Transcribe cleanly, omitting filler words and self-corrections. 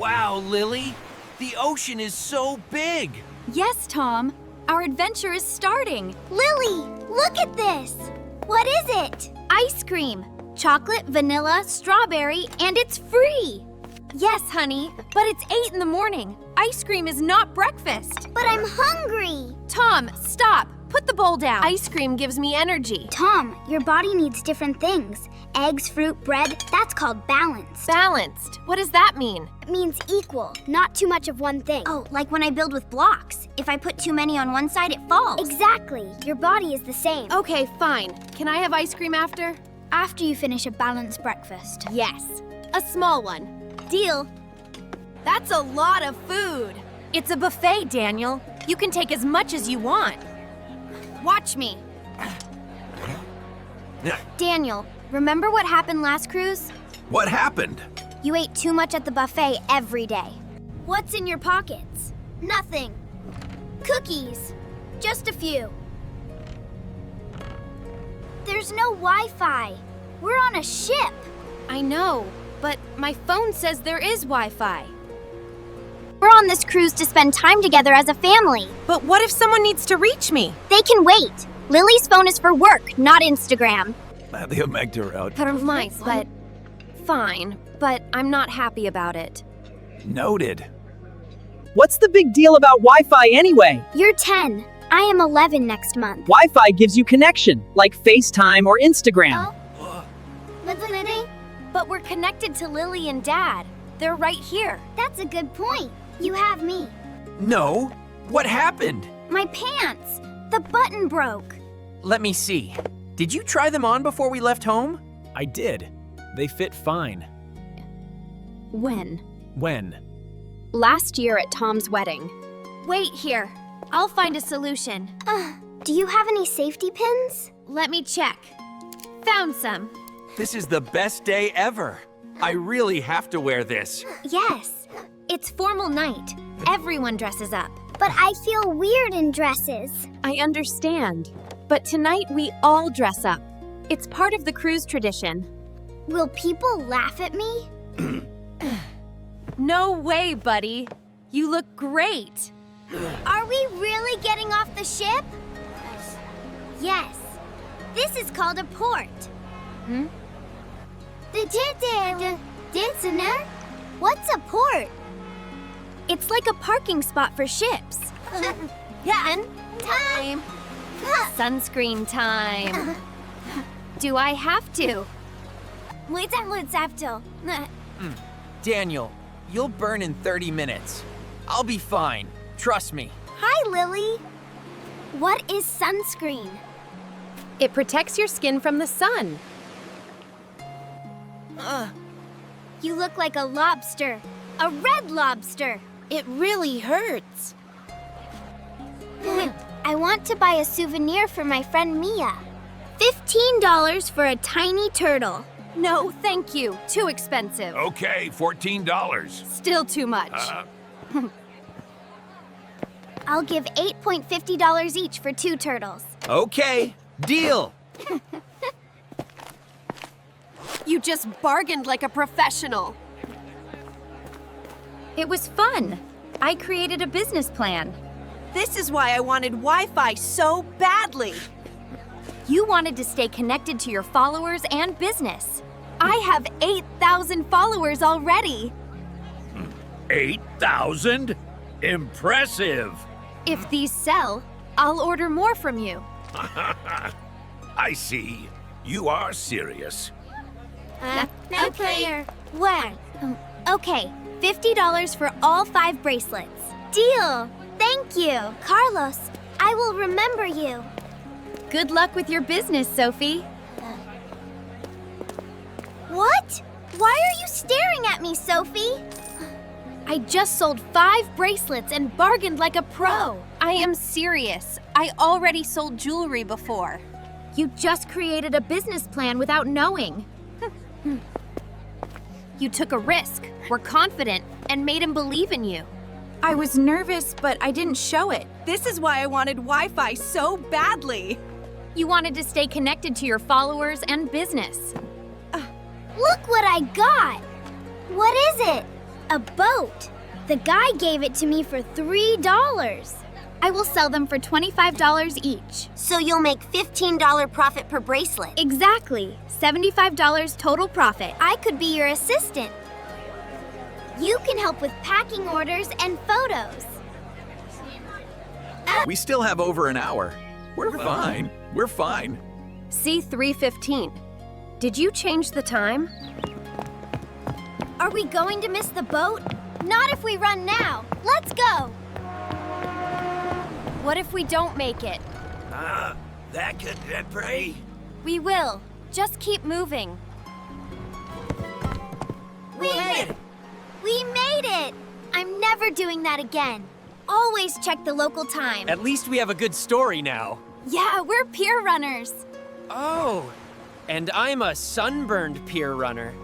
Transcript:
Wow, Lily, the ocean is so big. Yes, Tom. Our adventure is starting. Lily, look at this! What is it? Ice cream. Chocolate, vanilla, strawberry, and it's free! Yes, honey, but it's 8 in the morning. Ice cream is not breakfast. But I'm hungry! Tom, stop. Put the bowl down. Ice cream gives me energy. Tom, your body needs different things. Eggs, fruit, bread, that's called balanced. Balanced. What does that mean? It means equal, not too much of one thing. Oh, like when I build with blocks. If I put too many on one side, it falls. Exactly. Your body is the same. Okay, fine. Can I have ice cream after? After you finish a balanced breakfast. Yes. A small one. Deal. That's a lot of food. It's a buffet, Daniel. You can take as much as you want. Watch me. Daniel, remember what happened last cruise? What happened? You ate too much at the buffet every day. What's in your pockets? Nothing. Cookies. Just a few. There's no Wi-Fi. We're on a ship. I know, but my phone says there is Wi-Fi. We're on this cruise to spend time together as a family. But what if someone needs to reach me? They can wait. Lily's phone is for work, not Instagram. They'll make her out. But fine, but I'm not happy about it. Noted. What's the big deal about Wi-Fi anyway? You're 10. I am 11 next month. Wi-Fi gives you connection, like FaceTime or Instagram. But we're connected to Lily and Dad. They're right here. That's a good point. You have me. No. What happened? My pants. The button broke. Let me see. Did you try them on before we left home? I did. They fit fine. When? When? Last year at Tom's wedding. Wait here. I'll find a solution. Do you have any safety pins? Let me check. Found some. This is the best day ever. I really have to wear this. Yes. It's formal night. Everyone dresses up. But I feel weird in dresses. I understand. But tonight we all dress up. It's part of the cruise tradition. Will people laugh at me? No way, buddy. You look great. Are we really getting off the ship? Yes. This is called a port. What's a port? It's like a parking spot for ships. Time. Sunscreen time. Do I have to? Daniel, you'll burn in 30 minutes. I'll be fine. Trust me. Hi, Lily. What is sunscreen? It protects your skin from the sun. You look like a lobster. A red lobster. It really hurts. I want to buy a souvenir for my friend Mia. $15 for a tiny turtle. No, thank you. Too expensive. Okay, $14. Still too much. I'll give $8.50 each for 2 turtles. Okay, deal. You just bargained like a professional. It was fun. I created a business plan. This is why I wanted Wi-Fi so badly. You wanted to stay connected to your followers and business. I have 8,000 followers already. 8,000? Impressive. If these sell, I'll order more from you. I see. You are serious. No player. Where? Okay, $50 for all 5 bracelets. Deal. Thank you. Carlos, I will remember you. Good luck with your business, Sophie. What? Why are you staring at me, Sophie? I just sold 5 bracelets and bargained like a pro. I am serious. I already sold jewelry before. You just created a business plan without knowing. You took a risk, were confident, and made him believe in you. I was nervous, but I didn't show it. This is why I wanted Wi-Fi so badly. You wanted to stay connected to your followers and business. Look what I got. What is it? A boat. The guy gave it to me for $3. I will sell them for $25 each. So you'll make $15 profit per bracelet. Exactly. $75 total profit. I could be your assistant. You can help with packing orders and photos. We still have over an hour. We're fine. We're fine. C3:15. Did you change the time? Are we going to miss the boat? Not if we run now. Let's go. What if we don't make it? That could pray. We will. Just keep moving. We made it. We made it. I'm never doing that again. Always check the local time. At least we have a good story now. Yeah, we're pier runners. Oh, and I'm a sunburned pier runner.